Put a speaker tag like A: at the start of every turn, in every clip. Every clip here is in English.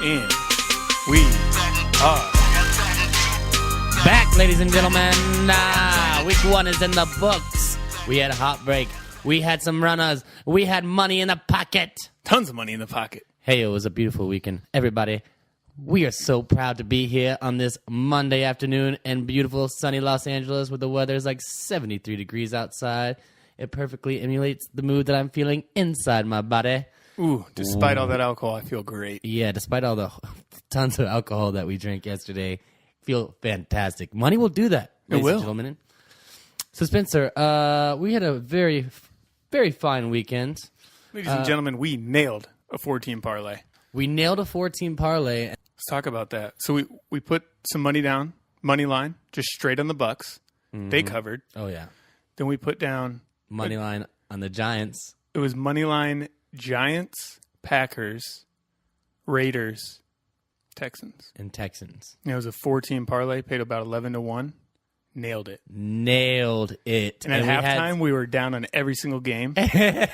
A: And we are
B: back, ladies and gentlemen. Week 1 is in the books. We had a hot break. We had some runners. We had money in the pocket.
A: tons of money in the pocket.
B: Hey, it was a beautiful weekend. Everybody, we are so proud to be here on this Monday afternoon in beautiful sunny Los Angeles where the weather is like 73 degrees outside. It perfectly emulates the mood that I'm feeling inside my body.
A: Ooh, despite all that alcohol, I feel great.
B: Yeah, despite all the tons of alcohol that we drank yesterday, feel fantastic. Money will do that, ladies and gentlemen. So, Spencer, we had a very, very fine weekend.
A: Ladies and gentlemen, we nailed a 14 parlay.
B: We nailed a 14 parlay.
A: Let's talk about that. So we put some money down, money line, just straight on the Bucks. Mm-hmm. They covered.
B: Oh, yeah.
A: Then we put down
B: money line on the Giants.
A: It was money line Giants, Packers, Raiders, Texans.
B: And Texans.
A: It was a 14 parlay, paid about 11-1. Nailed it.
B: Nailed it.
A: And at halftime, we were down on every single game. It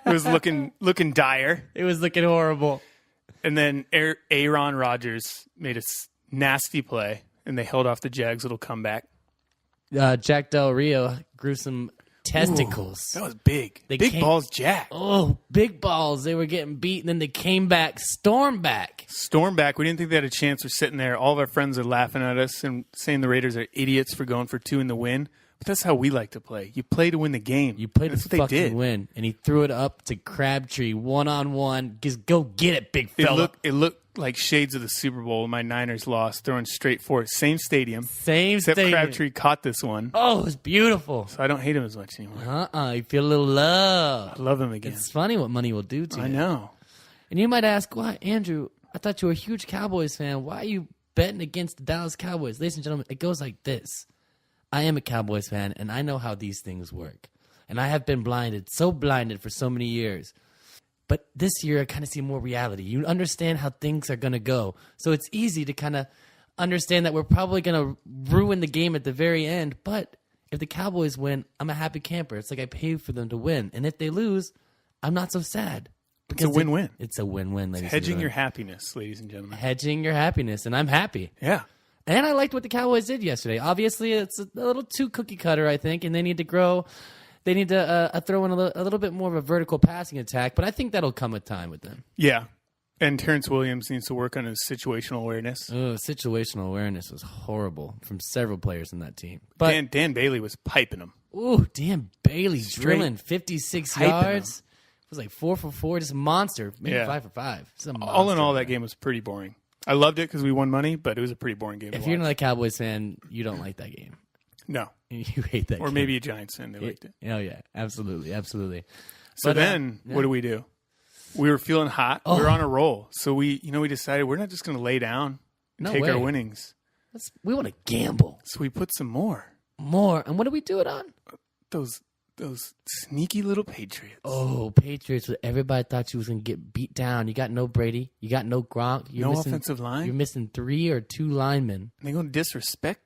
A: was looking dire.
B: It was looking horrible.
A: And then Aaron Rodgers made a nasty play, and they held off the Jags' little comeback.
B: Jack Del Rio grew some testicles.
A: Ooh, that was big. Big balls, Jack.
B: Oh, big balls. They were getting beat, and then they came back, stormed back.
A: We didn't think they had a chance. We're sitting there. All of our friends are laughing at us and saying the Raiders are idiots for going for 2 in the win. But that's how we like to play. You play to win the game.
B: You play to fucking win. And he threw it up to Crabtree one-on-one. Just go get it, big fella.
A: It looked like shades of the Super Bowl when my Niners lost, throwing straight for it. Same stadium. Except Crabtree caught this one.
B: Oh, it was beautiful.
A: So I don't hate him as much anymore.
B: You feel a little love.
A: I love him again.
B: It's funny what money will do to you.
A: I know.
B: And you might ask, why, Andrew, I thought you were a huge Cowboys fan. Why are you betting against the Dallas Cowboys? Ladies and gentlemen, it goes like this. I am a Cowboys fan, and I know how these things work. And I have been blinded for so many years. But this year, I kind of see more reality. You understand how things are going to go. So it's easy to kind of understand that we're probably going to ruin the game at the very end. But if the Cowboys win, I'm a happy camper. It's like I paid for them to win. And if they lose, I'm not so sad.
A: It's a win-win.
B: It's a win-win, ladies and gentlemen.
A: Hedging your happiness, ladies and gentlemen.
B: Hedging your happiness, and I'm happy.
A: Yeah.
B: And I liked what the Cowboys did yesterday. Obviously, it's a little too cookie-cutter, I think, and they need to grow. They need to throw in a little bit more of a vertical passing attack, but I think that'll come with time with them.
A: Yeah. And Terrence Williams needs to work on his situational awareness.
B: Oh, situational awareness was horrible from several players in that team. But
A: Dan Bailey was piping him.
B: Ooh, Dan Bailey drilling 56 yards. It was like 4 for 4, just a monster. Maybe 5 for 5.
A: All in all, that game was pretty boring. I loved it because we won money, but it was a pretty boring game.
B: If you're not a Cowboys fan, you don't like that game.
A: No.
B: You hate that game.
A: Or maybe a Giants fan. They liked it.
B: Oh, yeah. Absolutely.
A: So what do we do? We were feeling hot. We were on a roll. So we decided we're not just going to lay down and take our winnings.
B: We want to gamble.
A: So we put some more.
B: And what do we do it on?
A: Those sneaky little Patriots.
B: Oh, Patriots. Everybody thought you was going to get beat down. You got no Brady. You got no Gronk.
A: No offensive line.
B: You're missing 3 or 2 linemen.
A: And they're going to disrespect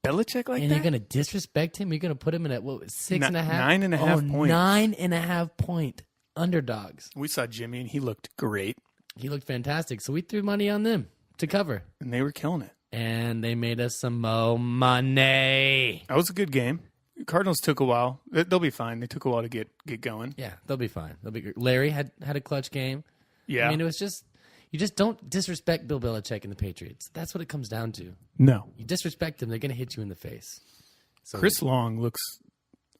A: Belichick like that?
B: And you're going to disrespect him? You're going to put him in at, 6.5?
A: 9.5 points.
B: 9.5 point underdogs.
A: We saw Jimmy, and he looked great.
B: He looked fantastic. So we threw money on them to cover.
A: And they were killing it.
B: And they made us some money.
A: That was a good game. Cardinals took a while. They'll be fine. They took a while to get going.
B: Yeah, they'll be fine. They'll be good. Larry had a clutch game.
A: Yeah.
B: I mean, it was just... You just don't disrespect Bill Belichick and the Patriots. That's what it comes down to.
A: No.
B: You disrespect them, they're going to hit you in the face. So
A: Chris Long looks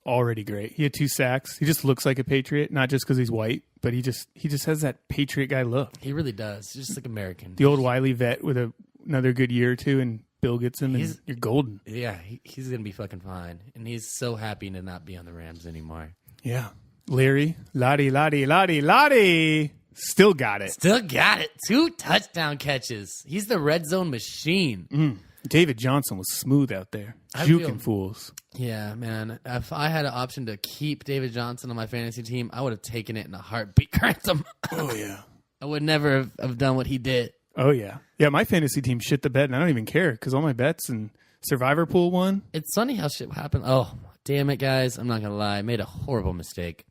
A: already great. He had 2 sacks. He just looks like a Patriot, not just because he's white, but he just has that Patriot guy look.
B: He really does. He's just like American.
A: The old Wiley vet with another good year or two, and Bill gets him, and you're golden.
B: Yeah, he's going to be fucking fine. And he's so happy to not be on the Rams anymore.
A: Yeah. Larry, Lottie. Still got it.
B: 2 touchdown catches. He's the red zone machine.
A: David Johnson was smooth out there. Juking fools.
B: Yeah, man. If I had an option to keep David Johnson on my fantasy team, I would have taken it in a heartbeat.
A: Oh, yeah.
B: I would never have done what he did.
A: Oh, yeah. Yeah, my fantasy team shit the bed, and I don't even care because all my bets and Survivor Pool won.
B: It's funny how shit happened. Oh, damn it, guys. I'm not going to lie. I made a horrible mistake.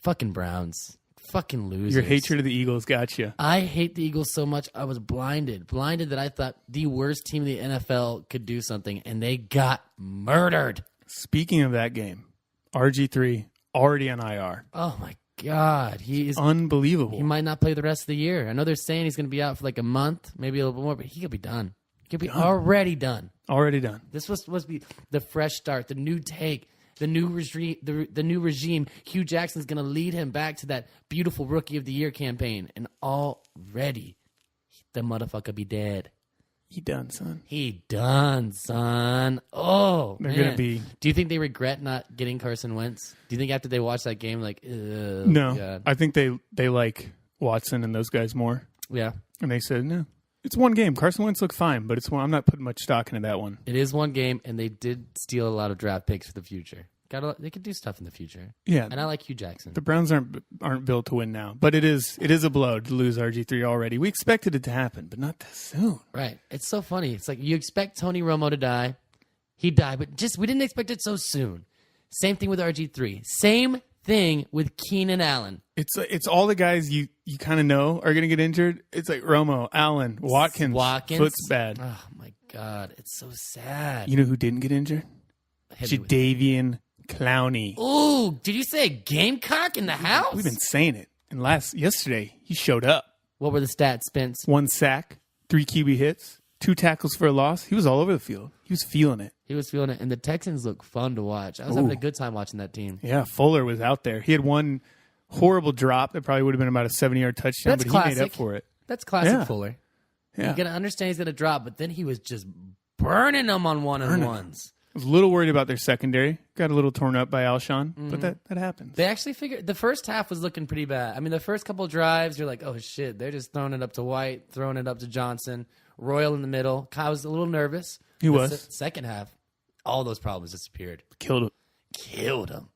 B: Fucking Browns. Fucking losers.
A: Your hatred of the Eagles got you.
B: I hate the Eagles so much. I was blinded that I thought the worst team in the NFL could do something, and they got murdered.
A: Speaking of that game, RG3 already on IR.
B: Oh my God, he is
A: unbelievable.
B: He might not play the rest of the year. I know they're saying he's going to be out for like a month, maybe a little bit more, but he could be done. He could be already done.
A: Already done.
B: This was supposed to be the fresh start, the new take, the new regime. The new regime. Hugh Jackson's going to lead him back to that beautiful Rookie of the Year campaign, and already the motherfucker be dead.
A: He done, son.
B: He done, son. Oh,
A: they're
B: man.
A: gonna be.
B: Do you think they regret not getting Carson Wentz? Do you think after they watch that game, like,
A: no?
B: God.
A: I think they like Watson and those guys more.
B: Yeah,
A: and they said no. It's one game. Carson Wentz looked fine, but it's one. I'm not putting much stock into that one.
B: It is one game, and they did steal a lot of draft picks for the future. They could do stuff in the future.
A: Yeah,
B: and I like Hugh Jackson.
A: The Browns aren't built to win now, but it is a blow to lose RG3 already. We expected it to happen, but not this soon.
B: Right. It's so funny. It's like you expect Tony Romo to die. He died, but we didn't expect it so soon. Same thing with RG3. Same thing with Keenan Allen.
A: It's all the guys you kind of know are going to get injured. It's like Romo, Allen, Watkins. Foot's bad.
B: Oh, my God. It's so sad.
A: You know who didn't get injured? Jadeveon Clowney.
B: Ooh, did you say Gamecock in the house?
A: We've been saying it. And yesterday, he showed up.
B: What were the stats, Spence?
A: 1 sack, 3 QB hits, 2 tackles for a loss. He was all over the field. He was feeling it.
B: He was feeling it. And the Texans look fun to watch. I was having a good time watching that team.
A: Yeah, Fuller was out there. He had one horrible drop that probably would have been about a 70-yard touchdown,
B: That's
A: but
B: classic.
A: he made up for it.
B: That's classic Fuller.
A: Yeah.
B: You got to understand he's going to drop, but then he was just burning them on one-on-ones.
A: I was a little worried about their secondary. Got a little torn up by Alshon, but that happens.
B: They actually figured the first half was looking pretty bad. I mean, the first couple of drives, you're like, oh, shit. They're just throwing it up to White, throwing it up to Johnson, Royal in the middle. Kyle was a little nervous.
A: He was.
B: Second half, all those problems disappeared.
A: Killed
B: him.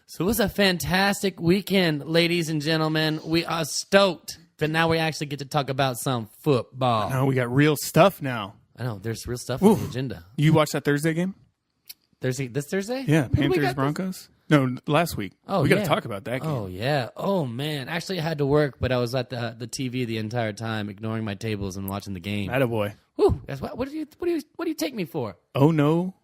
B: So it was a fantastic weekend, ladies and gentlemen. We are stoked that now we actually get to talk about some football.
A: No, we got real stuff now.
B: I know. There's real stuff on the agenda.
A: You watched that Thursday game?
B: This Thursday?
A: Yeah, Panthers, Broncos. No, last week.
B: Oh,
A: we got to talk about that game.
B: Oh, yeah. Oh, man. Actually, I had to work, but I was at the TV the entire time, ignoring my tables and watching the game.
A: Attaboy.
B: Whew. What do you take me for?
A: Oh, no.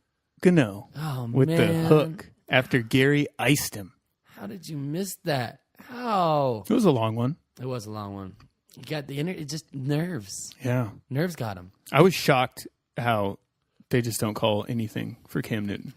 A: Gano.
B: Oh,
A: with
B: man.
A: the hook after Gary iced him.
B: How did you miss that? How?
A: It was a long one.
B: It was a long one. You got it just nerves.
A: Yeah.
B: Nerves got him.
A: I was shocked how they just don't call anything for Cam Newton.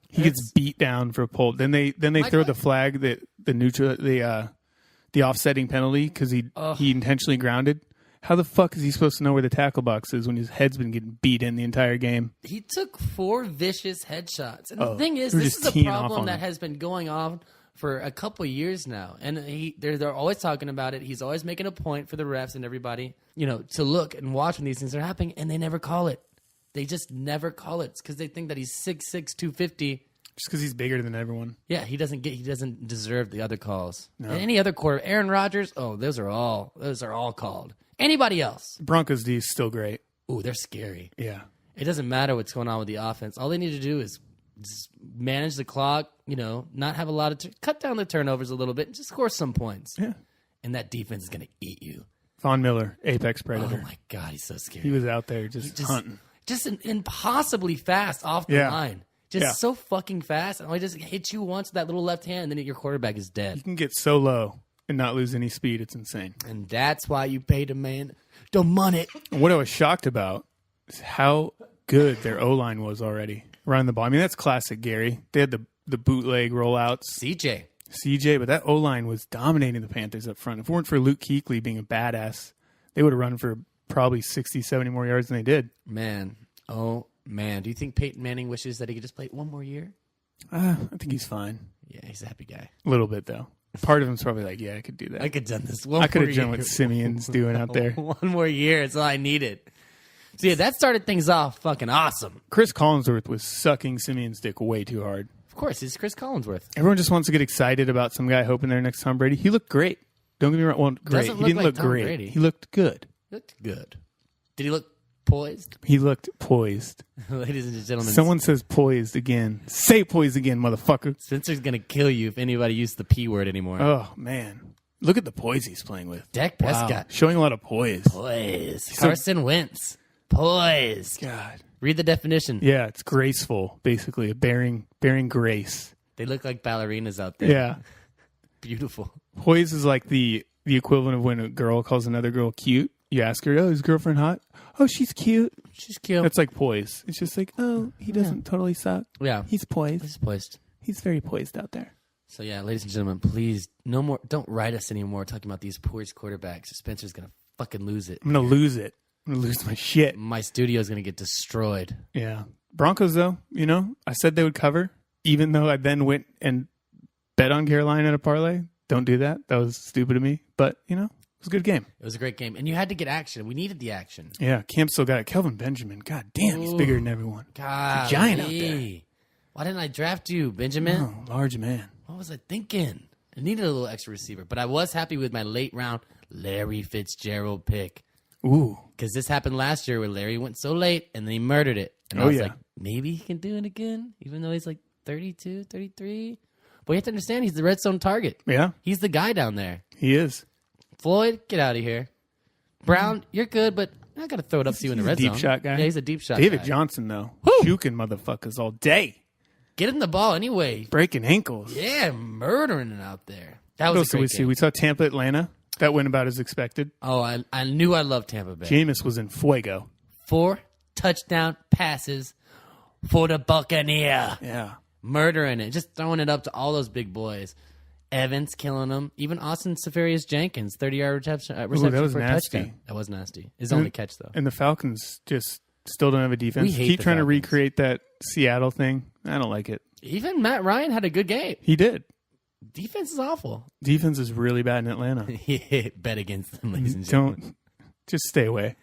A: He gets beat down for a pull. Then they throw the flag that the offsetting penalty because he intentionally grounded. How the fuck is he supposed to know where the tackle box is when his head's been getting beat in the entire game?
B: He took 4 vicious headshots. And the thing is,
A: they're
B: this
A: just
B: is a
A: teeing off
B: problem
A: on
B: that
A: him.
B: has been going on for a couple years now. And they're always talking about it. He's always making a point for the refs and everybody, to look and watch when these things are happening, and they never call it. They just never call it because they think that he's 6'6", 250.
A: Just because he's bigger than everyone.
B: Yeah, he doesn't deserve the other calls.
A: No.
B: And any other quarter, Aaron Rodgers, those are all called. Anybody else?
A: Broncos D is still great.
B: Ooh, they're scary.
A: Yeah.
B: It doesn't matter what's going on with the offense. All they need to do is just manage the clock, not have a lot of cut down the turnovers a little bit, and just score some points.
A: Yeah.
B: And that defense is going to eat you.
A: Von Miller, apex predator.
B: Oh, my God, he's so scary.
A: He was out there just hunting.
B: Just impossibly fast off the line. Just so fucking fast. And he just hits you once with that little left hand, and then your quarterback is dead.
A: You can get so low and not lose any speed. It's insane.
B: And that's why you pay the man the money.
A: And what I was shocked about is how good their O-line was already running the ball. I mean, that's classic Gary. They had the bootleg rollouts. CJ, but that O-line was dominating the Panthers up front. If it weren't for Luke Kuechly being a badass, they would have run for probably 60, 70 more yards than they did.
B: Man. Oh, man. Do you think Peyton Manning wishes that he could just play one more year?
A: I think he's fine.
B: Yeah, he's a happy guy.
A: A little bit, though. Part of him's probably like, yeah, I could do that.
B: I could have done this.
A: I could have done what Simeon's doing out there.
B: One more year. It's all I needed. So, yeah, that started things off fucking awesome.
A: Chris Collinsworth was sucking Simeon's dick way too hard.
B: Of course, it's Chris Collinsworth.
A: Everyone just wants to get excited about some guy hoping they're next Tom Brady. He looked great. Don't get me wrong. Well, great. He didn't look great. He looked good.
B: Looked good. Did he look poised.
A: He looked poised.
B: Ladies and gentlemen.
A: Someone says poised again. Say poised again, motherfucker.
B: Spencer's going to kill you if anybody uses the P word anymore.
A: Oh, man. Look at the poise he's playing with.
B: Dak Prescott.
A: Showing a lot of poise.
B: Poise. Carson Wentz. Poise.
A: God.
B: Read the definition.
A: Yeah, it's graceful, basically. Bearing grace.
B: They look like ballerinas out there.
A: Yeah.
B: Beautiful.
A: Poise is like the equivalent of when a girl calls another girl cute. You ask her, oh, is girlfriend hot? Oh, she's cute.
B: She's cute.
A: That's like poise. It's just like, oh, he doesn't totally suck.
B: Yeah.
A: He's poised.
B: He's poised.
A: He's very poised out there.
B: So, yeah, ladies and gentlemen, please, no more. Don't write us anymore talking about these poised quarterbacks. Spencer's going to fucking lose it.
A: I'm going to lose it. I'm going to lose my shit.
B: My studio's going to get destroyed.
A: Yeah. Broncos, though, I said they would cover, even though I then went and bet on Carolina in a parlay. Don't do that. That was stupid of me. But, it was a good game.
B: It was a great game. And you had to get action. We needed the action.
A: Yeah, Camp still got it. Kelvin Benjamin. God damn, he's bigger than everyone.
B: God.
A: He's a giant out there.
B: Why didn't I draft you, Benjamin?
A: Oh, large man.
B: What was I thinking? I needed a little extra receiver. But I was happy with my late round Larry Fitzgerald pick.
A: Ooh.
B: Because this happened last year where Larry went so late and then he murdered it. And I was like, maybe he can do it again, even though he's like 32, 33. But you have to understand, he's the red zone target.
A: Yeah.
B: He's the guy down there.
A: He is.
B: Floyd, get out of here. Brown, you're good, but I got to throw it up to you in the red zone.
A: Deep shot guy.
B: Yeah, he's a deep shot
A: David
B: guy.
A: Johnson, though.
B: Woo!
A: Juking motherfuckers all day.
B: Get him the ball anyway.
A: Breaking ankles.
B: Yeah, murdering it out there. That was a great game.
A: We saw Tampa, Atlanta. That went about as expected.
B: Oh, I knew I loved Tampa Bay.
A: Jameis was in fuego.
B: 4 touchdown passes for the Buccaneer.
A: Yeah.
B: Murdering it. Just throwing it up to all those big boys. Evans killing them. Even Austin Seferius Jenkins, 30-yard reception
A: that was
B: for a
A: nasty.
B: touchdown. That was nasty. His only catch, though.
A: And the Falcons just still don't have a defense.
B: We hate
A: Keep
B: the
A: trying to
B: Falcons.
A: recreate that Seattle thing. I don't like it.
B: Even Matt Ryan had a good game.
A: He did.
B: Defense is awful.
A: Defense is really bad in Atlanta.
B: Bet against them, ladies and gentlemen.
A: Just stay away.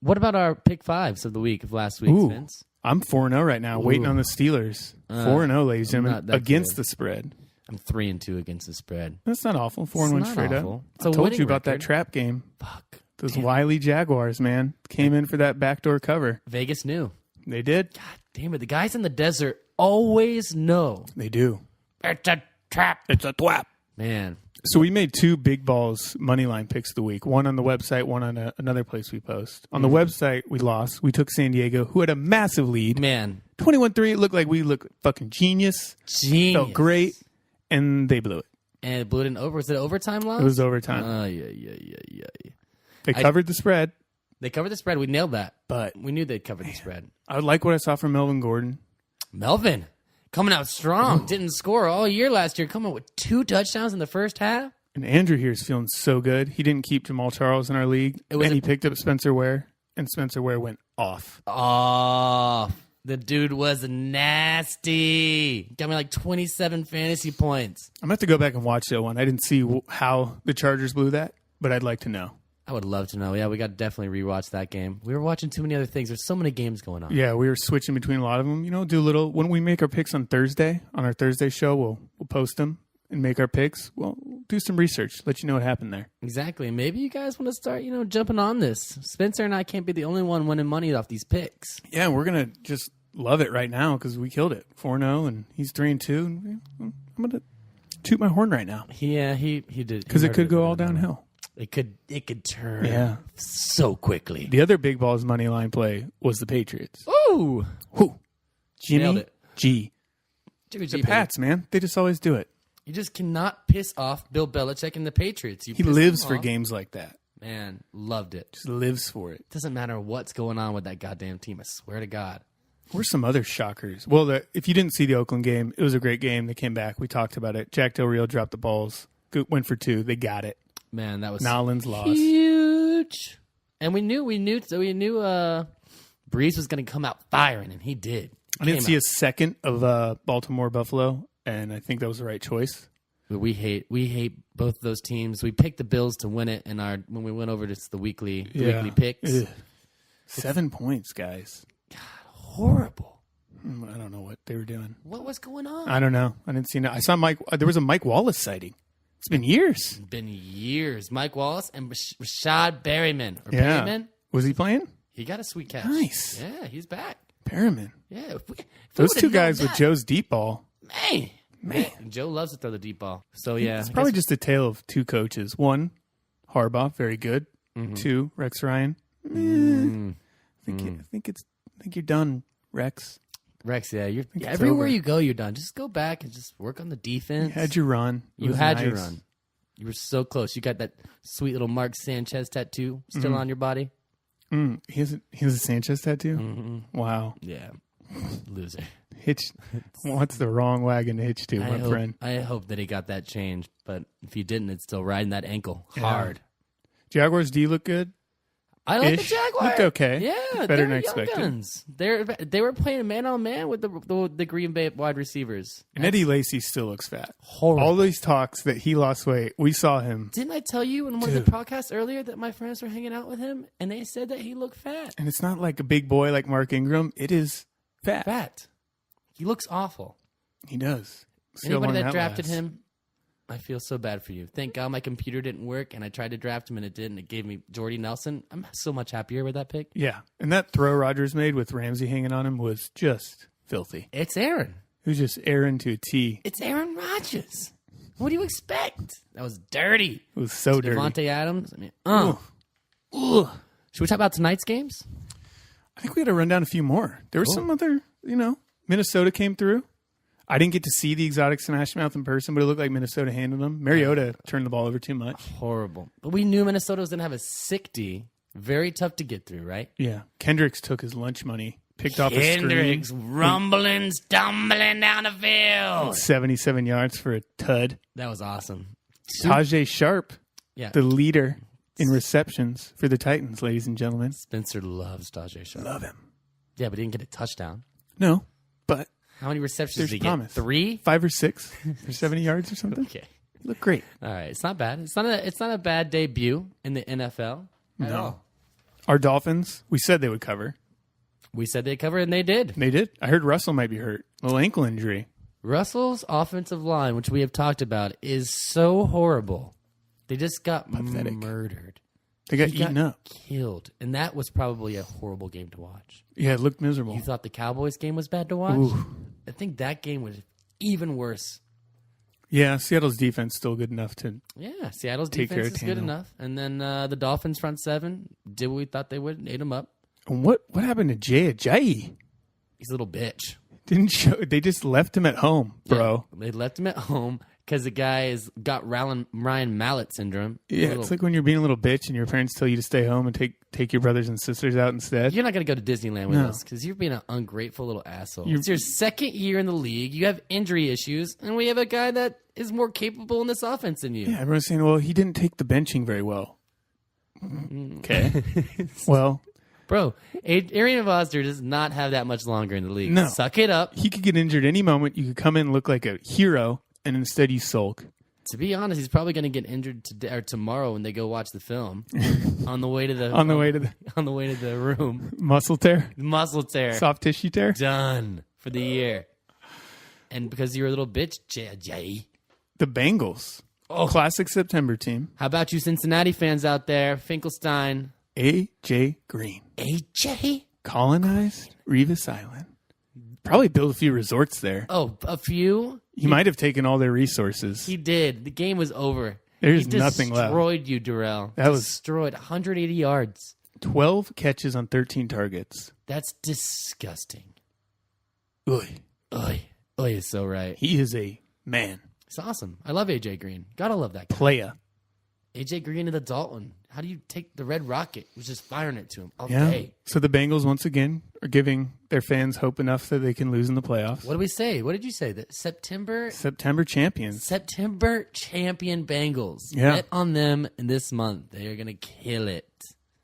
B: What about our pick fives of the week of last week,
A: Ooh.
B: Vince?
A: I'm 4-0 right now, waiting on the Steelers. 4-0, ladies and
B: not
A: gentlemen,
B: that
A: against
B: good.
A: the spread.
B: I'm 3-2 against the spread.
A: That's not awful. 4-1
B: not
A: straight
B: awful.
A: up.
B: It's
A: I
B: a
A: told
B: winning
A: you about
B: record.
A: that trap game.
B: Fuck.
A: Those
B: Damn.
A: wily Jaguars, man, came in for that backdoor cover.
B: Vegas knew.
A: They did.
B: God damn it. The guys in the desert always know.
A: They do.
B: It's a trap.
A: It's a twap.
B: Man.
A: So we made 2 big balls money line picks of the week. One on the website, one on another place we post. On the website, we lost. We took San Diego, who had a massive lead.
B: Man.
A: 21-3. It looked like we looked fucking genius.
B: Genius.
A: Felt great. And they blew it.
B: And it blew it in over. Was it overtime loss?
A: It was overtime.
B: Yeah.
A: They covered the spread.
B: They covered the spread. We nailed that.
A: But
B: We knew they'd cover the spread.
A: I like what I saw from Melvin Gordon.
B: Melvin. Coming out strong. Didn't score all year last year. Coming with 2 touchdowns in the first half.
A: And Andrew here is feeling so good. He didn't keep Jamal Charles in our league. And he picked up Spenser Ware. And Spenser Ware went off.
B: Oh, the dude was nasty. Got me like 27 fantasy points.
A: I'm going to have to go back and watch that one. I didn't see how the Chargers blew that, but I'd like to know.
B: I would love to know. Yeah, we got to definitely rewatch that game. We were watching too many other things. There's so many games going on.
A: Yeah, we were switching between a lot of them. Do a little, when we make our picks on Thursday, on our Thursday show, we'll post them and make our picks. We'll do some research, let you know what happened there.
B: Exactly. Maybe you guys want to start, jumping on this. Spencer and I can't be the only one winning money off these picks.
A: Yeah, we're going to just love it right now because we killed it. 4-0 and he's 3-2. And I'm going to toot my horn right now.
B: Yeah, he did.
A: Because it could go all downhill.
B: It could turn so quickly.
A: The other big balls money line play was the Patriots.
B: Ooh.
A: Whew.
B: Nailed
A: Jimmy
B: it.
A: G.
B: Jimmy
A: The Pats, man. They just always do it.
B: You just cannot piss off Bill Belichick and the Patriots.
A: He lives for games like that.
B: Man, loved it.
A: Just lives for it.
B: Doesn't matter what's going on with that goddamn team. I swear to God.
A: Where's some other shockers? Well, if you didn't see the Oakland game, it was a great game. They came back. We talked about it. Jack Del Rio dropped the balls. Went for 2. They got it.
B: Man, that was
A: Nolans lost.
B: huge. And we knew Breeze was going to come out firing, and he did.
A: I didn't see a second of Baltimore Buffalo, and I think that was the right choice.
B: But we hate both of those teams. We picked the Bills to win it when we went over to the weekly picks.
A: Ugh. 7 points, guys.
B: Horrible.
A: I don't know what they were doing.
B: What was going on?
A: I don't know. I didn't see. I saw Mike. There was a Mike Wallace sighting. It's been years.
B: Been years. Mike Wallace and Rashad Berryman. Or
A: Yeah.
B: Berryman?
A: Was he playing?
B: He got a sweet catch.
A: Nice.
B: Yeah, he's back.
A: Perriman.
B: Yeah. If we
A: Those
B: would've
A: two
B: known
A: guys with
B: that-
A: Joe's deep ball.
B: Man. Joe loves to throw the deep ball. So, yeah.
A: It's probably just a tale of two coaches. One, Harbaugh, very good. Two, Rex Ryan. I think you're done, Rex.
B: Rex, yeah.
A: it's
B: Everywhere
A: over.
B: you go, you're done. Just go back and just work on the defense.
A: You had your run. It
B: You
A: was
B: had your
A: nice.
B: run. You were so close. You got that sweet little Mark Sanchez tattoo still on your body.
A: He has a Sanchez tattoo? Wow.
B: Yeah. Loser.
A: Hitch. What's the wrong wagon to hitch to, my friend?
B: I hope that he got that changed, but if he didn't, it's still riding that ankle
A: Yeah.
B: hard.
A: Jaguars D look good?
B: I like
A: Ish.
B: the Jaguars.
A: Looked okay.
B: Yeah,
A: Better
B: they're
A: than
B: young
A: expected.
B: guns. They were playing man on man with the Green Bay wide receivers.
A: And Eddie Lacy still looks fat.
B: Horrible.
A: All these talks that he lost weight, we saw him.
B: Didn't I tell you in one of the podcasts earlier that my friends were hanging out with him and they said that he looked fat?
A: And it's not like a big boy like Mark Ingram. It is fat.
B: Fat. He looks awful.
A: He does. See how
B: Anybody
A: long
B: that drafted
A: lasts.
B: him, I feel so bad for you. Thank God my computer didn't work and I tried to draft him and it didn't. It gave me Jordy Nelson. I'm so much happier with that pick.
A: Yeah. And that throw Rodgers made with Ramsey hanging on him was just filthy.
B: It's Aaron.
A: It was just Aaron to a T.
B: It's Aaron Rodgers. What do you expect? That was dirty.
A: It was so dirty.
B: Devontae Adams. I mean, Ugh. Should we talk about tonight's games?
A: I think we got to run down a few more. There were some other, Minnesota came through. I didn't get to see the exotic Smash Mouth in person, but it looked like Minnesota handled them. Mariota turned the ball over too much.
B: Horrible. But we knew Minnesota was going to have a sick D. Very tough to get through, right?
A: Yeah. Kendricks took his lunch money, picked off a
B: Kendricks
A: screen.
B: rumbling, stumbling down the field.
A: 77 yards for a tud.
B: That was awesome.
A: Tajay Sharp,
B: Yeah.
A: the leader in receptions for the Titans, ladies and gentlemen.
B: Spenser loves Tajay Sharp.
A: Love him.
B: Yeah, but he didn't get a touchdown.
A: No, but
B: How many receptions
A: There's
B: did he
A: promise.
B: get? 3?
A: 5 or 6 for 70 yards or something.
B: Okay.
A: You look great.
B: All right. It's not bad. It's not a bad debut in the NFL at all.
A: Our Dolphins, we said they would cover.
B: We said they'd cover, and they did.
A: They did. I heard Russell might be hurt. A little ankle injury.
B: Russell's offensive line, which we have talked about, is so horrible. They just got murdered.
A: They got
B: He
A: eaten up.
B: Killed. And that was probably a horrible game to watch.
A: Yeah, it looked miserable.
B: You thought the Cowboys game was bad to watch?
A: Ooh.
B: I think that game was even worse.
A: Yeah, Seattle's defense still good enough to.
B: Yeah, Seattle's
A: Take care
B: defense
A: of
B: is good
A: Tannehill.
B: enough. And then the Dolphins front seven did what we thought they would, and ate them up.
A: And what happened to Jay Ajayi?
B: He's a little bitch.
A: Didn't show. They just left him at home, bro.
B: Yeah, they left him at home because the guy has got Ryan Mallett syndrome.
A: Yeah, it's like when you're being a little bitch and your parents tell you to stay home and take your brothers and sisters out instead.
B: You're not going to go to Disneyland with
A: No.
B: us because you're being an ungrateful little asshole. It's your second year in the league. You have injury issues, and we have a guy that is more capable in this offense than you.
A: Yeah, everyone's saying, well, he didn't take the benching very well. Okay. Well,
B: Bro, Arian Foster does not have that much longer in the league.
A: No.
B: Suck it up.
A: he could get injured any moment. You could come in and look like a hero, and instead you sulk.
B: To be honest, he's probably going to get injured today or tomorrow when they go watch the film on the way to the
A: On the way to the
B: on the way to the room.
A: muscle tear,
B: Muscle tear.
A: soft tissue tear.
B: Done for the year. And because you're a little bitch, Jay Ajayi.
A: The Bengals. Classic September team.
B: How about you Cincinnati fans out there? Finkelstein.
A: A.J. Green.
B: AJ?
A: Colonized Revis Island. Probably built a few resorts there.
B: Oh, a few?
A: He might have taken all their resources.
B: He did. The game was over.
A: There's
B: He
A: nothing left.
B: destroyed you, Durrell.
A: That was-
B: destroyed 180 yards.
A: 12 catches on 13 targets.
B: That's disgusting.
A: Oy.
B: Oy. Oy is so right.
A: He is a man.
B: It's awesome. I love AJ Green. Gotta love that guy.
A: Playa.
B: AJ Green and the Dalton. How do you take the Red Rocket? Was just firing it to him all
A: Yeah.
B: day.
A: So the Bengals, once again, are giving their fans hope enough that they can lose in the playoffs.
B: What did we say? What did you say? That September
A: Champions.
B: champion Bengals.
A: Yeah.
B: Bet on them in this month. They are gonna kill it.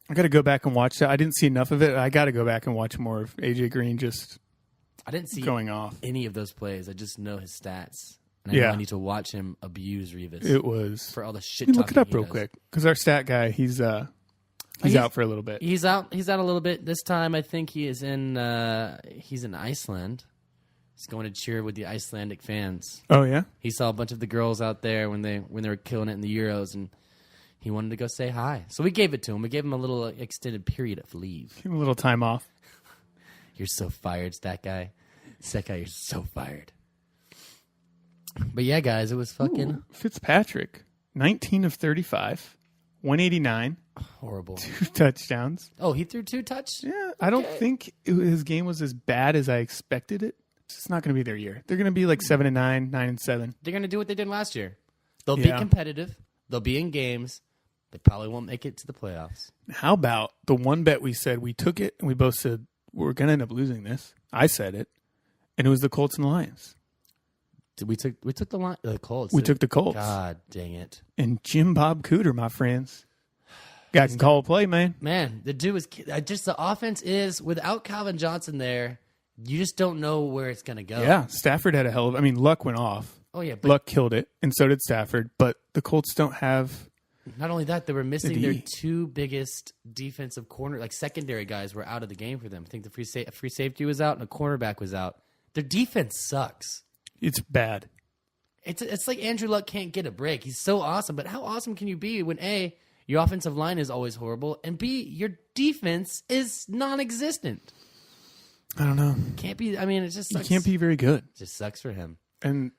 A: I got to go back and watch that. I didn't see enough of it. I got to go back and watch more of AJ Green just
B: I didn't see
A: going off.
B: any of those plays. I just know his stats. And I know I need to watch him abuse Revis
A: It was.
B: for all the shit.
A: Let me look it
B: talking
A: up
B: he
A: real
B: does.
A: quick because our stat guy, he's out for a little bit.
B: He's out. He's out a little bit this time. I think he is in. He's in Iceland. He's going to cheer with the Icelandic fans.
A: Oh yeah,
B: He saw a bunch of the girls out there when they were killing it in the Euros, and he wanted to go say hi. So we gave it to him. We gave him a little extended period of leave.
A: give him a little time off.
B: You're so fired, Stat Guy. Stat Guy, you're so fired. But yeah, guys, it was fucking
A: Ooh, Fitzpatrick, 19 of 35, 189,
B: horrible.
A: 2 touchdowns.
B: Oh, he threw 2 touch?
A: Yeah, I don't think his game was as bad as I expected it. It's not going to be their year. They're going to be like 7-9, 9-7.
B: They're going to do what they did last year. They'll be
A: Yeah.
B: competitive. They'll be in games. They probably won't make it to the playoffs.
A: How about the one bet we said we took it and we both said we're going to end up losing this? I said it, and it was the Colts and the Lions.
B: We took the Colts.
A: We took the Colts.
B: God dang it.
A: And Jim Bob Cooter, my friends. Guy can call a play, man.
B: Man, the dude is just the offense is without Calvin Johnson there, you just don't know where it's going to go.
A: Yeah, Stafford had a hell of... I mean, Luck went off.
B: Oh, yeah. But
A: Luck killed it, and so did Stafford. But the Colts don't have...
B: not only that, they were missing
A: The
B: their
A: D.
B: 2 biggest defensive corner, like secondary guys were out of the game for them. I think the free safety was out and a cornerback was out. Their defense sucks.
A: It's bad.
B: It's like Andrew Luck can't get a break. He's so awesome, but how awesome can you be when A, your offensive line is always horrible, and B, your defense is non-existent?
A: I don't know.
B: Can't be. I mean, it just
A: He
B: sucks.
A: can't be very good.
B: It just sucks for him.
A: And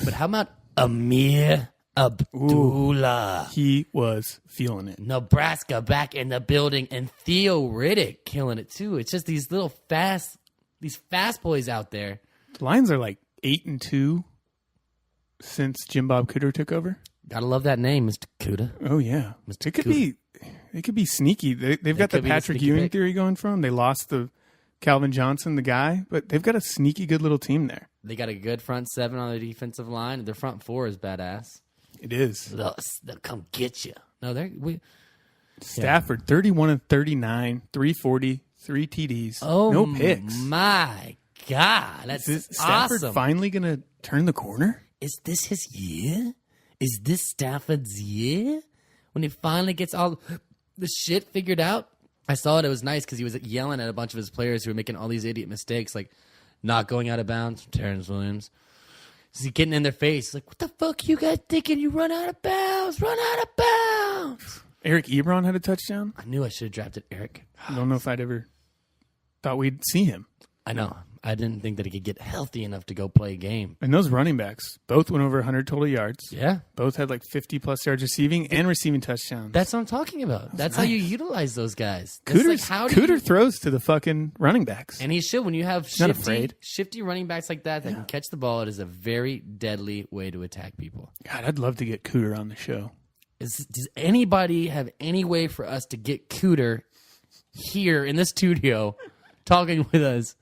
B: But how about Amir Abdullah?
A: he was feeling it.
B: Nebraska back in the building, and Theo Riddick killing it too. It's just these fast boys out there.
A: The Lions are like 8-2 since Jim Bob Cooter took over.
B: Gotta love that name, Mr. Kuda.
A: Oh yeah,
B: Mr.
A: It could be sneaky. They've got the
B: could be the
A: Patrick
B: sneaky
A: Ewing
B: pick.
A: theory going for them. They lost the Calvin Johnson, the guy, but they've got a sneaky good little team there.
B: They got a good front 7 on the defensive line. Their front 4 is badass.
A: It is.
B: They'll come get you. No,
A: Stafford 31 of 39, 340, 3 TDs,
B: oh
A: no picks.
B: My God, that's
A: Is Stafford
B: awesome.
A: finally going to turn the corner?
B: Is this his year? Is this Stafford's year? When he finally gets all the shit figured out? I saw it. It was nice because he was yelling at a bunch of his players who were making all these idiot mistakes, like not going out of bounds. Terrence Williams. Is he getting in their face? He's like, what the fuck you guys thinking? You run out of bounds. Run out of bounds.
A: Eric Ebron had a touchdown.
B: I knew I should have drafted Eric.
A: I don't know if I'd ever thought we'd see him.
B: I know. I didn't think that he could get healthy enough to go play a game.
A: And those running backs both went over 100 total yards.
B: Yeah.
A: Both had like 50-plus yards receiving and receiving touchdowns.
B: That's what I'm talking about. That's how you utilize those guys. It's
A: Cooter's,
B: like, how do
A: Cooter
B: you,
A: throws to the fucking running backs.
B: and he should. When you have
A: not afraid.
B: shifty running backs like that can catch the ball, it is a very deadly way to attack people.
A: God, I'd love to get Cooter on the show.
B: Does anybody have any way for us to get Cooter here in the studio talking with us?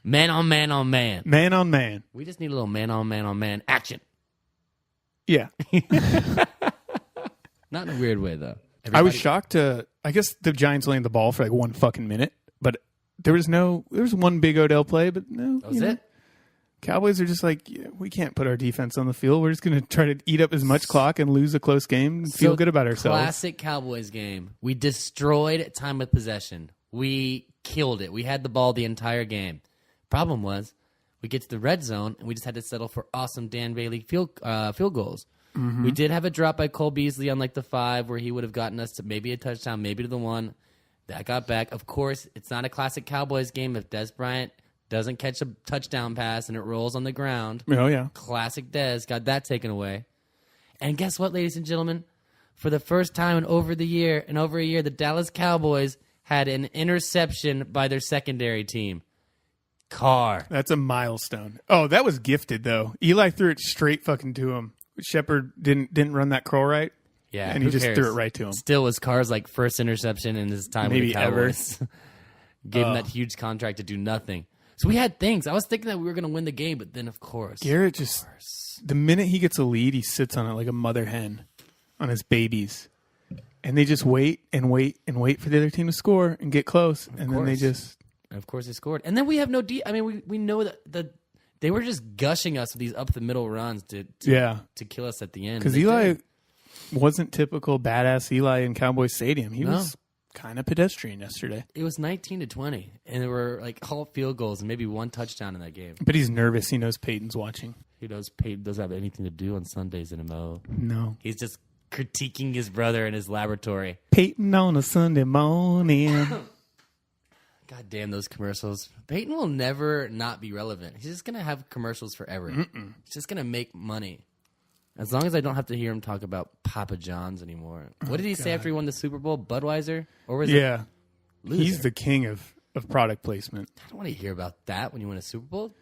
B: Man on man on man.
A: Man on man.
B: We just need a little man on man on man action.
A: Yeah.
B: Not in a weird way, though.
A: I was shocked I guess the Giants only had the ball for like 1 fucking minute, but there was one big Odell play, but no.
B: That was it?
A: Cowboys are just like, yeah, we can't put our defense on the field. We're just going to try to eat up as much clock and lose a close game and feel good about ourselves.
B: Classic Cowboys game. We destroyed time of possession. We killed it. We had the ball the entire game. Problem was, we get to the red zone, and we just had to settle for awesome Dan Bailey field goals. Mm-hmm. We did have a drop by Cole Beasley on like the 5 where he would have gotten us to maybe a touchdown, maybe to the 1. That got back. Of course, it's not a classic Cowboys game if Des Bryant doesn't catch a touchdown pass and it rolls on the ground.
A: Oh, yeah.
B: Classic Des got that taken away. And guess what, ladies and gentlemen? For the first time in over a year, the Dallas Cowboys had an interception by their secondary team. Carr.
A: That's a milestone. Oh, that was gifted, though. Eli threw it straight fucking to him. Shepard didn't run that curl right.
B: Yeah,
A: and he
B: who
A: just
B: cares?
A: threw it right to him.
B: Still was Carr's like first interception in his time
A: Maybe
B: with the Cowboys. Gave him that huge contract to do nothing. So we had things. I was thinking that we were going to win the game, but then of course.
A: Garrett just, the minute he gets a lead, he sits on it like a mother hen on his babies. And they just wait and wait and wait for the other team to score and get close. And then they just...
B: And of course, they scored. And then we have no I mean, we know that they were just gushing us with these up the middle runs to kill us at the end.
A: Because Eli wasn't typical badass Eli in Cowboy Stadium. He was kind of pedestrian yesterday.
B: It was 19-20, and there were like all field goals and maybe one touchdown in that game.
A: But he's nervous. He knows Peyton's watching.
B: He knows Peyton doesn't have anything to do on Sundays anymore.
A: No.
B: He's just critiquing his brother in his laboratory.
A: Peyton on a Sunday morning.
B: God damn those commercials. Peyton will never not be relevant. He's just going to have commercials forever. He's just going to make money. As long as I don't have to hear him talk about Papa John's anymore. What did he say after he won the Super Bowl? Budweiser? Or was it Loser?
A: He's the king of product placement.
B: I don't want to hear about that when you win a Super Bowl.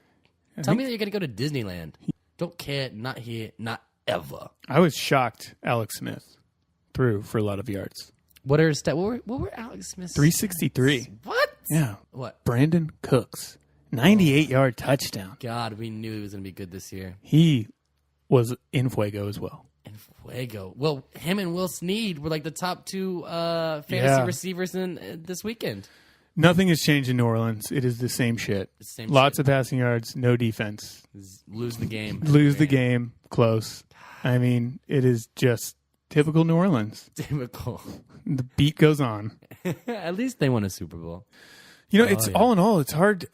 B: Tell me that you're going to go to Disneyland. Don't care. Not here. Not ever.
A: I was shocked Alex Smith threw for a lot of yards.
B: What are his stats? What were Alex Smith's
A: 363.
B: What?
A: Yeah.
B: What?
A: Brandon Cooks. 98-yard touchdown.
B: God, we knew he was going to be good this year.
A: He was in fuego as well.
B: In fuego. Well, him and Will Snead were like the top two fantasy receivers in this weekend.
A: Nothing has changed in New Orleans. It is the same shit. Lots of passing yards, no defense.
B: Lose the game.
A: Lose the game. Close. I mean, it is just typical New Orleans.
B: Typical.
A: The beat goes on.
B: At least they won a Super Bowl.
A: You know, all in all, it's hard.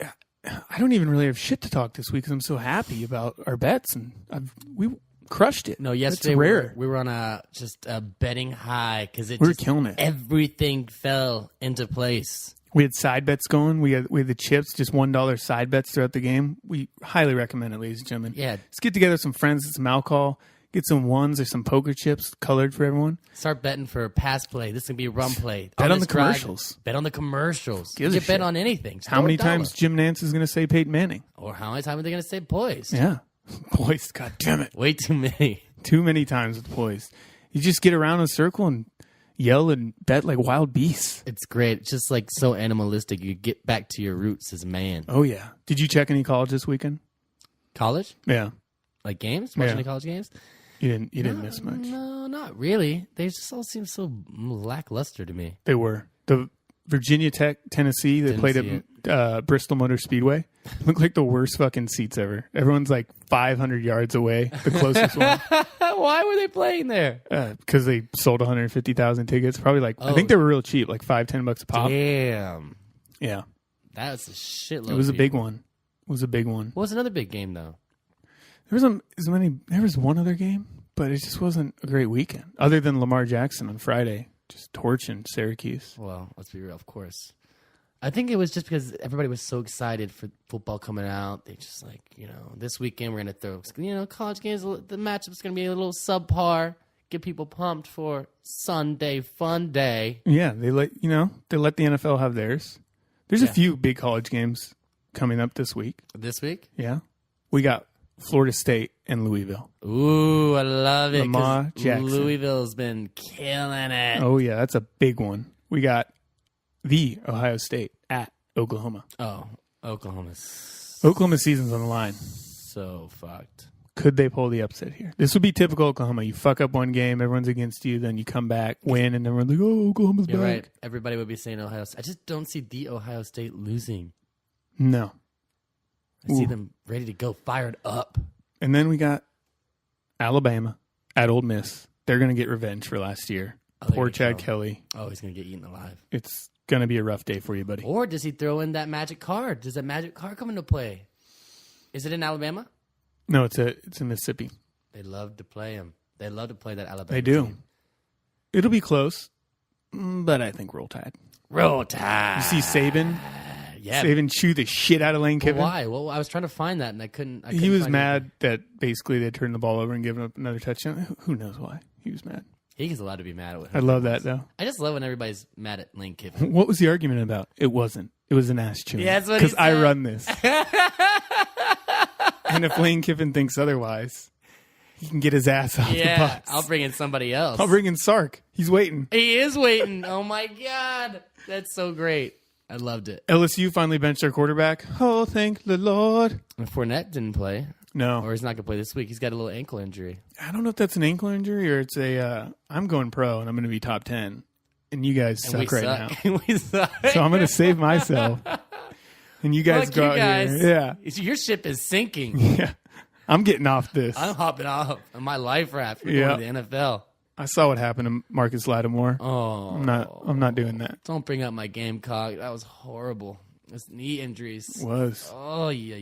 A: I don't even really have shit to talk this week because I'm so happy about our bets, and we crushed it.
B: No, yesterday we were on a betting high because we
A: were killing it.
B: Everything fell into place.
A: We had side bets going. We had the chips, just $1 side bets throughout the game. We highly recommend it, ladies and gentlemen.
B: Yeah,
A: let's get together with some friends, some alcohol, get some ones or some poker chips colored for everyone.
B: Start betting for pass play. This can be a run play.
A: Bet on the commercials.
B: Bet on the commercials.
A: You
B: bet on anything.
A: How many times Jim Nance is going to say Peyton Manning?
B: Or how many times are they going to say poised?
A: Yeah, poised. God damn it.
B: Way too many.
A: Too many times with poised. You just get around in a circle and yell and bet like wild beasts.
B: It's great. It's just like so animalistic. You get back to your roots as a man.
A: Oh, yeah. Did you check any college this weekend?
B: College?
A: Yeah.
B: Like games? Watching any college games?
A: You didn't miss much.
B: No, not really. They just all seem so lackluster to me.
A: They were. The Virginia Tech, Tennessee, they played at Bristol Motor Speedway. Looked like the worst fucking seats ever. Everyone's like 500 yards away, the closest one.
B: Why were they playing there?
A: Because they sold 150,000 tickets. Probably I think they were real cheap, like $5-10 a pop.
B: Damn.
A: Yeah.
B: That's a shitload.
A: It was a big one. It was a big one.
B: What was another big game, though?
A: There was one other game, but it just wasn't a great weekend. Other than Lamar Jackson on Friday, just torching Syracuse.
B: Well, let's be real, of course. I think it was just because everybody was so excited for football coming out. They just this weekend we're going to throw, college games, the matchup's going to be a little subpar. Get people pumped for Sunday fun day.
A: Yeah, they let the NFL have theirs. There's a few big college games coming up this week.
B: This week?
A: Yeah. We got Florida State and Louisville.
B: Ooh, I love it.
A: Lamar Jackson.
B: Louisville's been killing it.
A: Oh, yeah, that's a big one. We got the Ohio State at Oklahoma.
B: Oh, Oklahoma
A: season's on the line.
B: So fucked.
A: Could they pull the upset here? This would be typical Oklahoma. You fuck up one game, everyone's against you, then you come back, win, and then we're like, oh, Oklahoma's back.
B: Right. Everybody would be saying Ohio State. I just don't see the Ohio State losing.
A: No.
B: I see them ready to go, fired up.
A: And then we got Alabama at Ole Miss. They're going to get revenge for last year. Poor Chad Kelly.
B: Oh, he's going to get eaten alive.
A: It's going to be a rough day for you, buddy.
B: Or does he throw in that magic card? Does that magic card come into play? Is it in Alabama?
A: No, it's in Mississippi.
B: They love to play him. They love to play that Alabama
A: They do.
B: team.
A: It'll be close, but I think Roll Tide.
B: Roll Tide.
A: You see Saban?
B: Yeah.
A: Saban chew the shit out of Lane Kiffin.
B: Why? Well, I was trying to find that, and I couldn't
A: he was mad that basically they turned the ball over and given up another touchdown. Who knows why? He was mad.
B: He's allowed to be mad at it.
A: I love that, though.
B: I just love when everybody's mad at Lane Kiffin.
A: What was the argument about? It wasn't. It was an ass chewing.
B: Yeah, that's what he said.
A: Because I run this. And if Lane Kiffin thinks otherwise, he can get his ass off the bus.
B: I'll bring in somebody else.
A: I'll bring in Sark. He's waiting.
B: He is waiting. Oh, my God. That's so great. I loved it.
A: LSU finally benched their quarterback. Oh, thank the Lord.
B: And Fournette didn't play.
A: No.
B: Or he's not going to play this week. He's got a little ankle injury.
A: I don't know if that's an ankle injury or it's I'm going pro and I'm going to be top 10. And you guys suck right now.
B: We suck.
A: So I'm going to save myself. And you guys go out here. Yeah.
B: Your ship is sinking.
A: Yeah. I'm getting off this.
B: I'm hopping off on my life raft. We're going to the NFL.
A: I saw what happened to Marcus Lattimore.
B: Oh,
A: I'm not doing that.
B: Don't bring up my Gamecock. That was horrible. It's knee injuries.
A: Was.
B: Oh, yeah.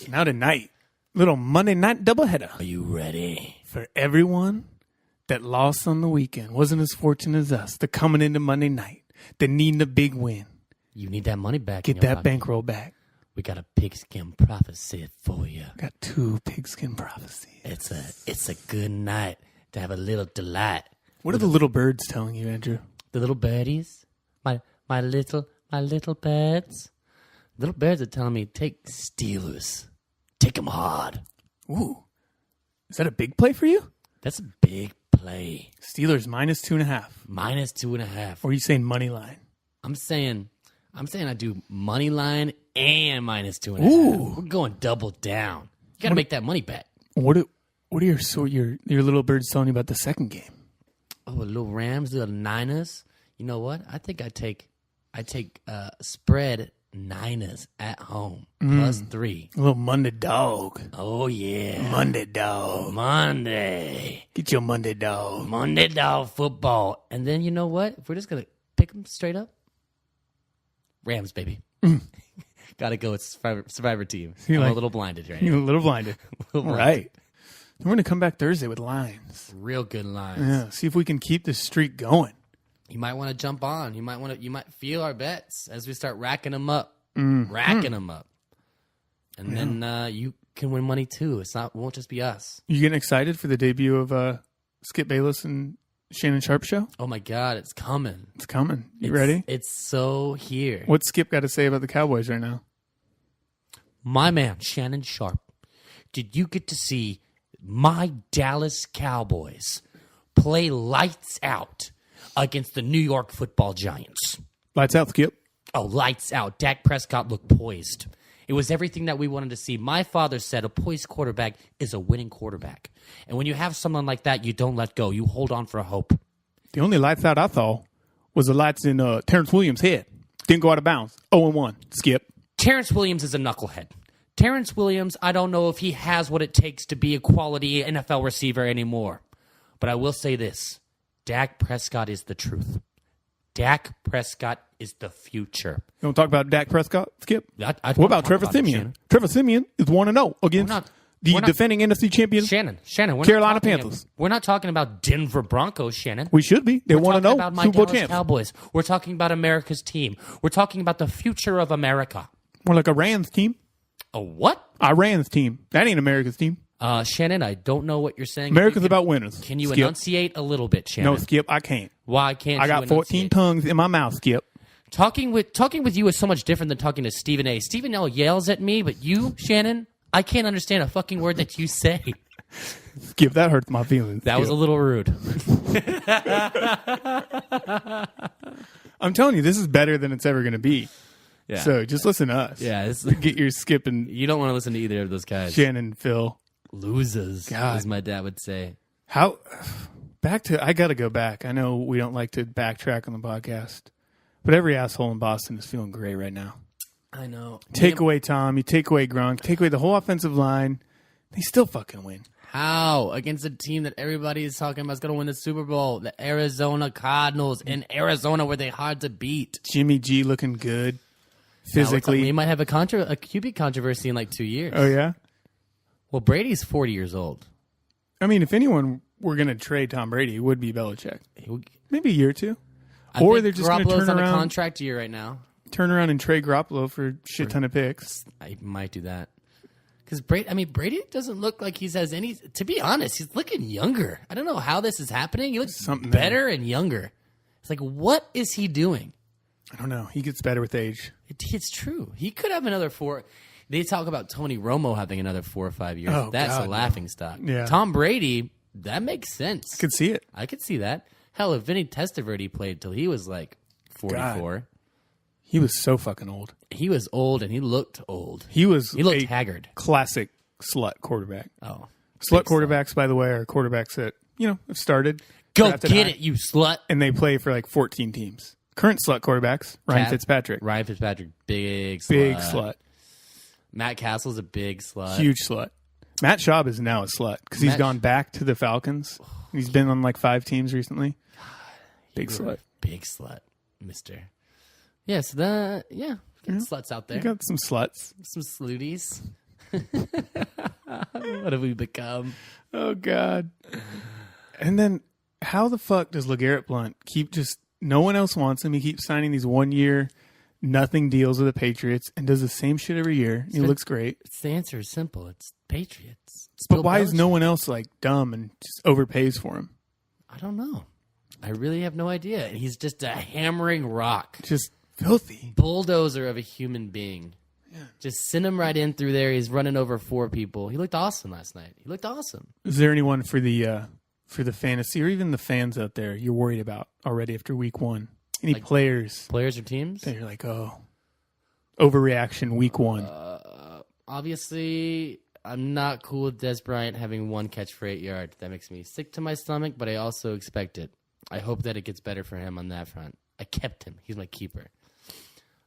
A: Now tonight, little Monday night doubleheader.
B: Are you ready?
A: For everyone that lost on the weekend, wasn't as fortunate as us, they're coming into Monday night. They're needing a big win.
B: You need that money back.
A: Get that bankroll back.
B: We got a pigskin prophecy for you.
A: Got 2 pigskin prophecies.
B: It's a good night to have a little delight.
A: What are the little birds telling you, Andrew?
B: The little birdies, my little birds. Little birds are telling me take Steelers, take them hard.
A: Ooh, is that a big play for you?
B: That's a big play.
A: Steelers minus 2.5.
B: Minus 2.5.
A: Or are you saying money line?
B: I'm saying I do money line and minus 2.5.
A: Ooh.
B: We're going double down. You got to make that money back.
A: What are your little birds telling you about the second game?
B: Oh, little Rams, little Niners. You know what? I think I take spread Niners at home plus 3.
A: A little Monday dog.
B: Oh yeah,
A: Monday dog.
B: Monday.
A: Get your Monday dog.
B: Monday dog football. And then you know what? If we're just gonna pick them straight up, Rams, baby. Got to go with Survivor team. I'm a little blinded right now.
A: You're a little blinded. All right. We're going to come back Thursday with lines.
B: Real good lines.
A: Yeah. See if we can keep this streak going.
B: You might want to jump on. You might feel our bets as we start racking them up.
A: And
B: then you can win money too. It won't just be us.
A: You getting excited for the debut of Skip Bayless and Shannon Sharp show?
B: Oh my God, it's coming.
A: It's coming. You ready?
B: It's so here.
A: What's Skip got to say about the Cowboys right now?
B: My man, Shannon Sharp. Did you get to see my Dallas Cowboys play lights out against the New York Football Giants?
A: Lights out, Skip.
B: Oh, lights out. Dak Prescott looked poised. It was everything that we wanted to see. My father said a poised quarterback is a winning quarterback. And when you have someone like that, you don't let go. You hold on for hope.
A: The only lights out I saw was the lights in Terrence Williams' head. Didn't go out of bounds. 0-1. Skip.
B: Terrence Williams is a knucklehead. Terrence Williams, I don't know if he has what it takes to be a quality NFL receiver anymore. But I will say this. Dak Prescott is the truth. Dak Prescott is the future.
A: You want to talk about Dak Prescott, Skip?
B: What
A: about Trevor Siemian? Trevor Siemian is 1-0 against the defending NFC champions,
B: Shannon,
A: Carolina Panthers.
B: We're not talking about Denver Broncos, Shannon.
A: We should be. They want to know
B: about my
A: Super Bowl
B: Dallas
A: champs.
B: Cowboys. We're talking about America's team. We're talking about the future of America.
A: More like a Rams team.
B: A what?
A: A Rams team. That ain't America's team.
B: Shannon, I don't know what you're saying.
A: America's about winners.
B: Can you
A: Skip.
B: enunciate a little bit, Shannon?
A: No, Skip, I can't.
B: Why can't
A: I
B: you
A: got 14
B: enunciate?
A: tongues in my mouth, Skip.
B: Talking with you is so much different than talking to Stephen A. Stephen L. yells at me, but you, Shannon, I can't understand a fucking word that you say.
A: Skip, that hurts my feelings.
B: That
A: Skip.
B: was a little rude.
A: I'm telling you, this is better than it's ever going to be.
B: Yeah.
A: So just listen to us.
B: Yeah,
A: Get your Skip and
B: you don't want to listen to either of those guys.
A: Shannon, Phil.
B: Losers,
A: God.
B: as my dad would say.
A: I got to go back. I know we don't like to backtrack on the podcast, but every asshole in Boston is feeling great right now.
B: I know.
A: Take away Tom, you take away Gronk, take away the whole offensive line. They still fucking win.
B: How? Against a team that everybody is talking about is going to win the Super Bowl. The Arizona Cardinals in Arizona, where they're hard to beat.
A: Jimmy G looking good physically.
B: We might have a QB controversy in like 2 years.
A: Oh, yeah?
B: Well, Brady's 40 years old.
A: I mean, if anyone were going to trade Tom Brady, it would be Belichick. Maybe a year or two.
B: I
A: Or
B: think
A: they're just going to
B: Garoppolo's
A: turn
B: on
A: around,
B: a contract year right now.
A: turn around and trade Garoppolo for a shit ton of picks.
B: I might do that. Because Brady doesn't look like he has any. To be honest, he's looking younger. I don't know how this is happening. He looks
A: Something
B: better and younger. It's like, what is he doing?
A: I don't know. He gets better with age.
B: It's true. He could have another 4. They talk about Tony Romo having another 4 or 5 years.
A: Oh,
B: That's
A: God,
B: a laughing stock.
A: Yeah.
B: Tom Brady, that makes sense.
A: Could see it.
B: I could see that. Hell, if Vinny Testaverde played till he was like 44.
A: God. He was so fucking old.
B: He was old and he looked old.
A: He looked
B: a haggard.
A: Classic slut quarterback.
B: Oh.
A: Slut quarterbacks, by the way, are quarterbacks that, have started.
B: Go
A: drafted
B: get
A: high,
B: it, you slut.
A: And they play for like 14 teams. Current slut quarterbacks, Ryan Fitzpatrick.
B: Ryan Fitzpatrick, big slut.
A: Big slut.
B: Matt Castle's a big slut.
A: Huge slut. Matt Schaub is now a slut because he's gone back to the Falcons. He's been on like 5 teams recently. Big slut.
B: Big slut, mister. Yeah, so got sluts out there.
A: You got some sluts.
B: Some sluties. What have we become?
A: Oh, God. And then how the fuck does LeGarrette Blount keep no one else wants him. He keeps signing these 1-year nothing deals with the Patriots and does the same shit every year. He looks great.
B: The answer is simple. It's Patriots.
A: But why is no one else like dumb and just overpays for him?
B: I don't know. I really have no idea. He's just a hammering rock.
A: Just filthy.
B: Bulldozer of a human being. Yeah. Just send him right in through there. He's running over 4 people. He looked awesome last night. He looked awesome.
A: Is there anyone for the fantasy or even the fans out there you're worried about already after week 1? Any players?
B: Players or teams?
A: That you're like, oh, overreaction week 1.
B: Obviously, I'm not cool with Des Bryant having 1 catch for 8 yards. That makes me sick to my stomach, but I also expect it. I hope that it gets better for him on that front. I kept him. He's my keeper.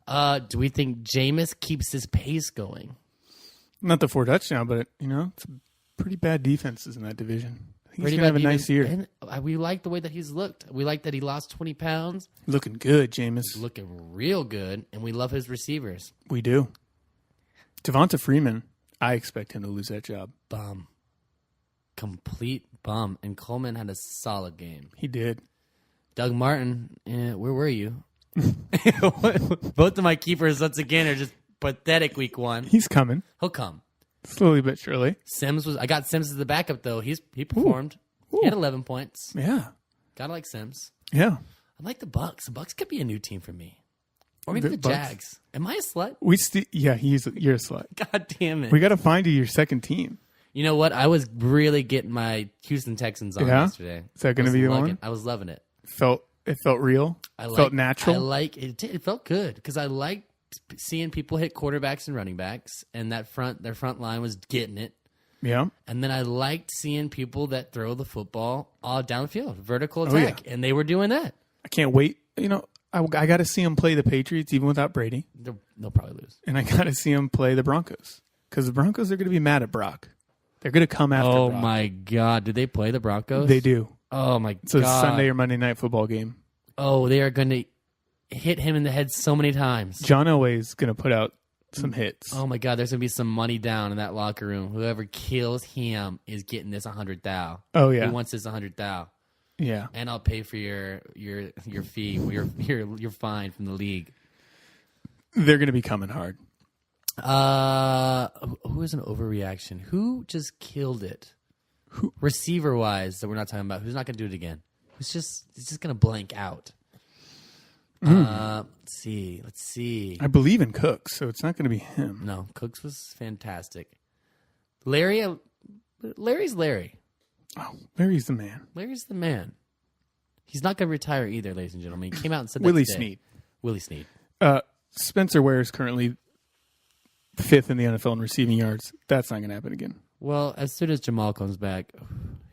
B: Do we think Jameis keeps his pace going?
A: Not the 4 touchdown, but it's pretty bad defenses in that division. He's going to have a nice year.
B: And we like the way that he's looked. We like that he lost 20 pounds.
A: Looking good, Jameis.
B: He's looking real good, and we love his receivers.
A: We do. Devonta Freeman, I expect him to lose that job.
B: Bum. Complete bum. And Coleman had a solid game.
A: He did.
B: Doug Martin, where were you? Both of my keepers, once again, are just pathetic week 1.
A: He's coming.
B: He'll come.
A: Slowly but surely.
B: I got Sims as the backup, though. He performed. Ooh. He had 11 points.
A: Yeah.
B: Gotta like Sims.
A: Yeah.
B: I like the Bucks. The Bucks could be a new team for me. Or maybe the Jags. Am I a slut?
A: You're a slut.
B: God damn it.
A: We got to find you your second team.
B: You know what? I was really getting my Houston Texans on yesterday.
A: Is that going to be the one?
B: I was loving it.
A: It felt real? Felt natural?
B: It felt good because I liked seeing people hit quarterbacks and running backs, and their front line was getting it.
A: Yeah.
B: And then I liked seeing people that throw the football all downfield, vertical attack, and they were doing that.
A: I can't wait. I got to see them play the Patriots even without Brady.
B: They'll probably lose.
A: And I got to see them play the Broncos because the Broncos are going to be mad at Brock. They're going to come after Brock.
B: Oh, my God. Did they play the Broncos?
A: They do.
B: Oh, my God.
A: It's a Sunday or Monday night football game.
B: Oh, they are going to hit him in the head so many times.
A: John Elway's going to put out some hits.
B: Oh, my God. There's going to be some money down in that locker room. Whoever kills him is getting this 100,000.
A: Oh, yeah.
B: Who wants this 100,000?
A: Yeah.
B: And I'll pay for your fee, your fine from the league.
A: They're going to be coming hard.
B: Who is an overreaction? Who just killed it? Receiver wise, that we're not talking about. Who's not going to do it again? He's just going to blank out. Let's see.
A: I believe in Cooks, so it's not going to be him.
B: No, Cooks was fantastic. Larry's Larry.
A: Oh, Larry's the man.
B: Larry's the man. He's not going to retire either, ladies and gentlemen. He came out and said
A: Willie
B: that today. Willie Snead.
A: Spenser Ware is currently 5th in the NFL in receiving yards. That's not going to happen again.
B: Well, as soon as Jamal comes back,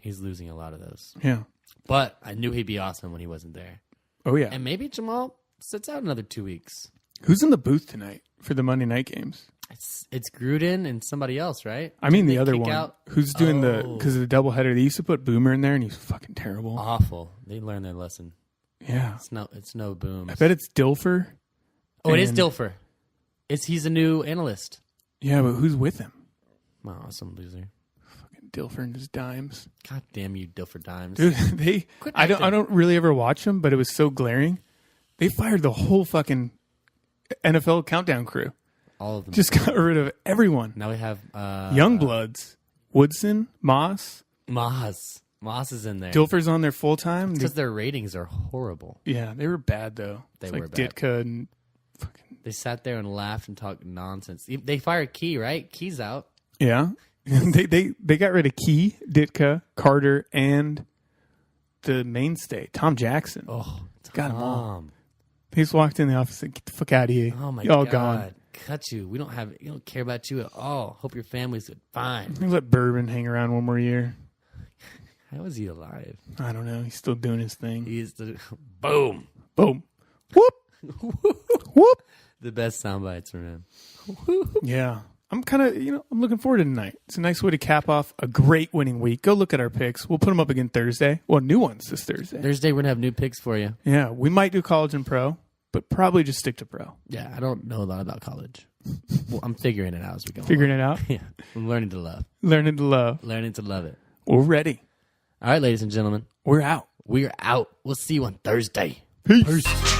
B: he's losing a lot of those.
A: Yeah.
B: But I knew he'd be awesome when he wasn't there.
A: Oh, yeah.
B: And maybe Jamal sits out another 2 weeks.
A: Who's in the booth tonight for the Monday night games?
B: It's Gruden and somebody else, right?
A: I mean the other one. Who's doing because of the doubleheader? They used to put Boomer in there, and he's fucking terrible.
B: Awful. They learned their lesson.
A: Yeah.
B: It's no boom.
A: I bet it's Dilfer.
B: Oh, it is Dilfer. He's a new analyst.
A: Yeah, but who's with him?
B: Oh, some loser.
A: Fucking Dilfer and his dimes.
B: God damn you, Dilfer dimes.
A: Dude, I don't really ever watch them, but it was so glaring. They fired the whole fucking NFL countdown crew.
B: All of them.
A: Just got rid of everyone.
B: Now we have
A: Youngbloods, Woodson, Moss.
B: Moss is in there.
A: Dilfer's on there full time.
B: Because their ratings are horrible.
A: Yeah, they were bad though.
B: They were bad.
A: Ditka and fucking.
B: They sat there and laughed and talked nonsense. They fired Key, right? Key's out.
A: Yeah, they got rid of Key, Ditka, Carter, and the mainstay Tom Jackson.
B: Oh,
A: got them all. They just walked in the office and get the fuck out of here.
B: Oh my
A: Y'all
B: God.
A: Gone.
B: Cut you. We don't care about you at all. Hope your family's good. Fine.
A: They let Bourbon hang around one more year.
B: How is he alive?
A: I don't know. He's still doing his thing.
B: He's the boom.
A: Boom. Whoop. Whoop.
B: The best sound bites from him.
A: Yeah. I'm kind of, I'm looking forward to tonight. It's a nice way to cap off a great winning week. Go look at our picks. We'll put them up again Thursday. Well, new ones this Thursday.
B: Thursday, we're going to have new picks for you.
A: Yeah, we might do college and pro, but probably just stick to pro.
B: Yeah, I don't know a lot about college. Well, I'm figuring it out as we go.
A: Figuring it out?
B: Yeah, I'm learning to love.
A: Learning to love.
B: Learning to love it.
A: We're ready.
B: All right, ladies and gentlemen.
A: We're out.
B: We're out. We'll see you on Thursday.
A: Peace.